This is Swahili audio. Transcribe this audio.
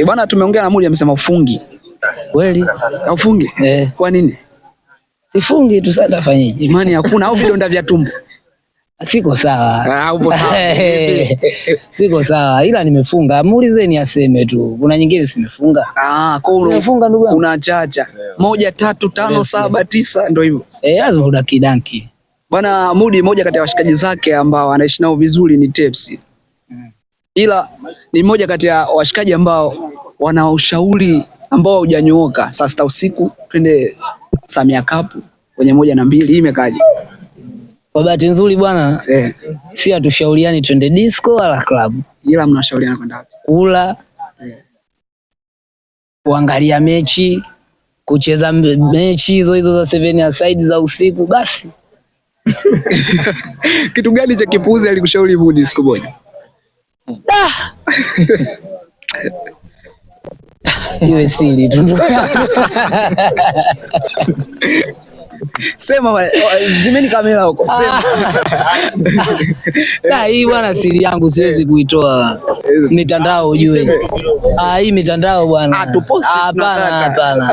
Bwana tumeongea na Mudi amesema ufungi. Kweli? Ufungi? Kwa nini? Sifungi tu sasa nafanyaje? Imani hakuna au vidonda vya tumbo. Siko sawa. Upo sawa. Siko sawa ila nimefunga. Muulizeni aseme tu. Kuna nyingine simefunga. Kwa hiyo nimefunga ndugu yangu. Unachacha. 1 3 5 7 9 ndio hivyo. Lazima udakidanki. Bwana Mudi moja kati ya washikaji zake ambao anaishi nao vizuri ni Tepsi. Ila ni moja kati ya washikaji ambao wana ushauri ambao hujanyooka. Saa 6 usiku twende Samia Cup kwenye 1 na 2 hii imekaje? Kwa bahati nzuri bwana, si hatushauriani twende disco wala club. Ila mnashauriana kwenda wapi? Kula, kuangalia mechi, kucheza mechi hizo za 7 aside za usiku basi. Kitu gani cha kipuuzi alikushauri Mudi siku moja? Iwe siri tu. Sema zimeni kamera huko. Sema. Hii bwana siri yangu siwezi kuitoa. Mitandao ujue. Hii mitandao bwana. Hapana.